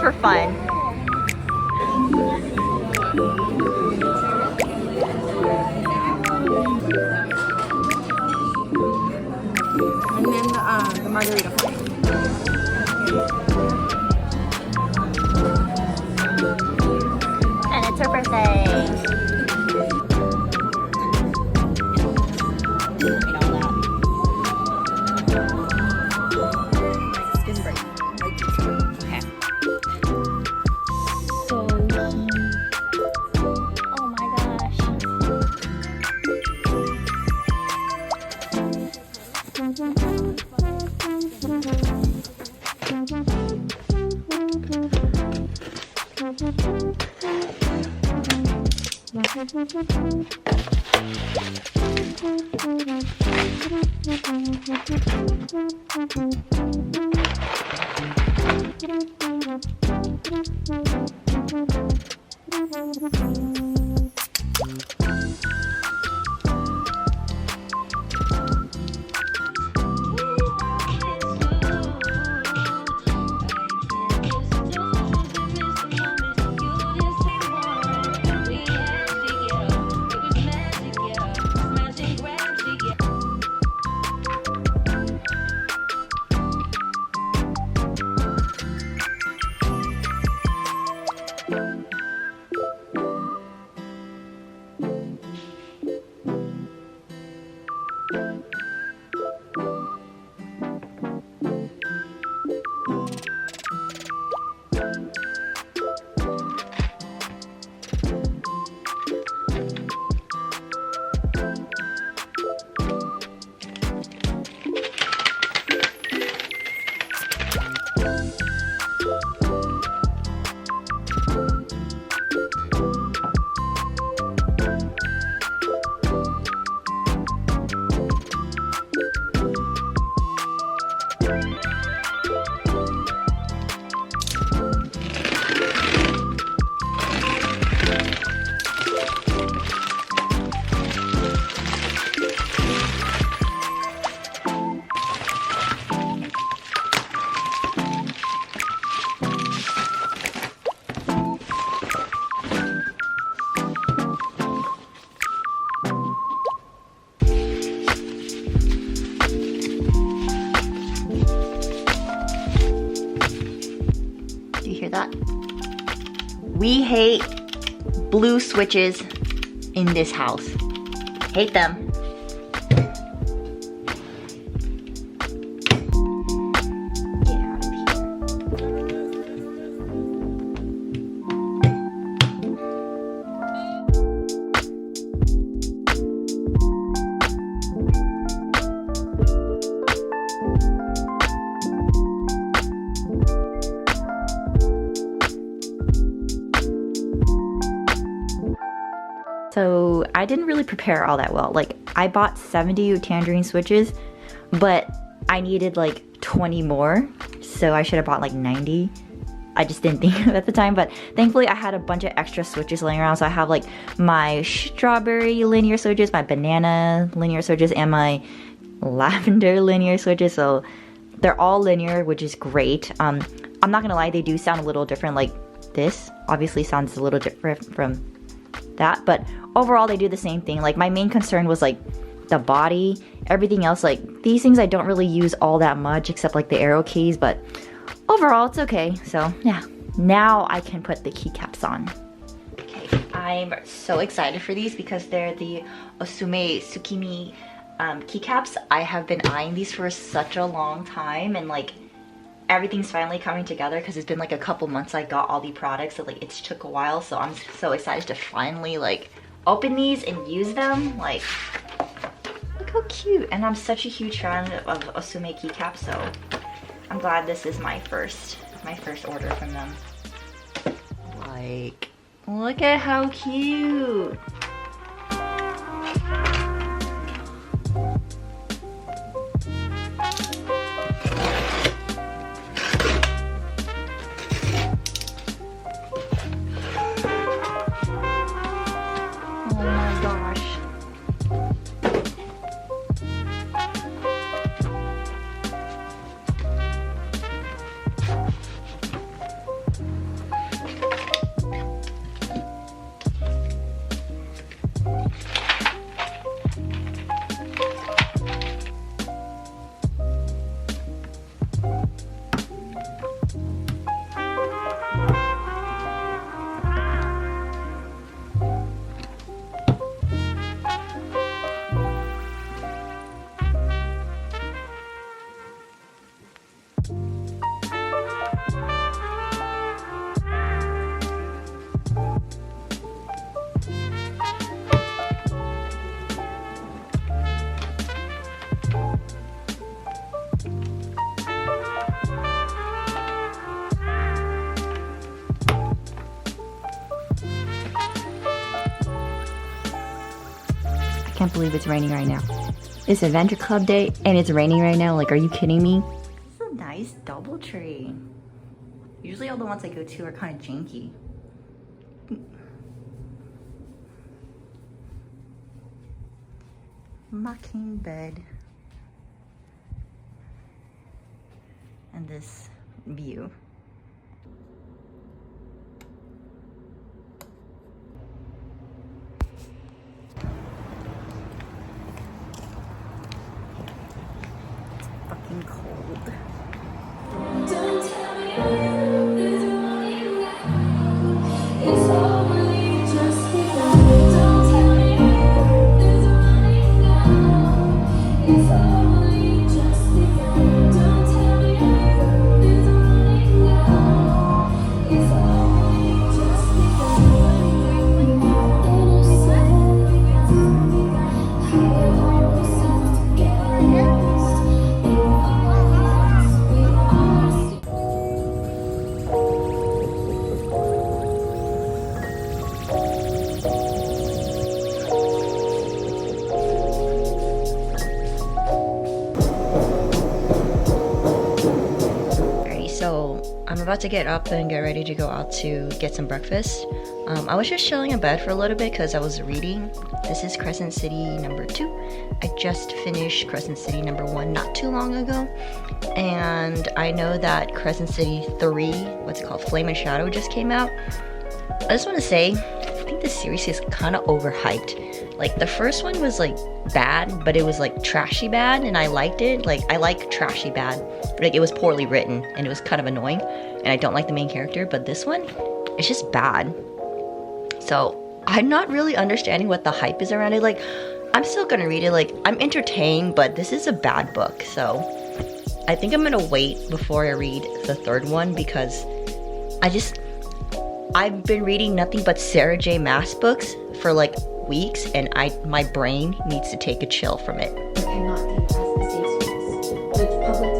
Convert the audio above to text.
for fun. And then the margarita flame. And it's her birthday. Skin break. Okay. So oh my gosh. Do you hear that? We hate blue switches in this house. Hate them. Get out of here. So I didn't really prepare all that well. Like I bought 70 tangerine switches, but I needed like 20 more. So I should have bought like 90. I just didn't think of it at the time, but thankfully I had a bunch of extra switches laying around. So I have like my strawberry linear switches, my banana linear switches, and my lavender linear switches. So they're all linear, which is great. I'm not gonna lie, they do sound a little different. Like this obviously sounds a little different from that, but overall they do the same thing. Like my main concern was like the body. Everything else, like these things I don't really use all that much except like the arrow keys, but overall it's okay. So yeah, now I can put the keycaps on. Okay, I'm so excited for these because they're the Osume Tsukimi keycaps. I have been eyeing these for such a long time, and like everything's finally coming together because it's been like a couple months I got all the products, so like it took a while. So I'm so excited to finally like open these and use them. Like look how cute, and I'm such a huge fan of Osume keycaps, so I'm glad this is my first order from them. Like look at how cute. Can't believe it's raining right now. It's Adventure Club day and it's raining right now. Like, are you kidding me? This is a nice DoubleTree. Usually all the ones I go to are kind of janky. Mocking bed. And this view. Fucking cold. Don't tell me there's only now. It's only just begun. Don't tell me there's only now. It's only just begun. Don't tell me there's only now. It's only just begun. Innocent, how it all sounds together. So I'm about to get up and get ready to go out to get some breakfast. I was just chilling in bed for a little bit because I was reading. This is Crescent City number 2. I just finished Crescent City number 1 not too long ago. And I know that Crescent City 3, what's it called, Flame and Shadow, just came out. I just want to say, I think this series is kind of overhyped. Like, the first one was like bad, but it was like trashy bad, and I liked it. Like, I like trashy bad. Like, it was poorly written and it was kind of annoying, and I don't like the main character. But this one, it's just bad. So I'm not really understanding what the hype is around it. Like, I'm still gonna read it. Like, I'm entertained, but this is a bad book. So I think I'm gonna wait before I read the third one because I've been reading nothing but Sarah J Maas books for like weeks, and my brain needs to take a chill from it. Cannot be past the safe space, which public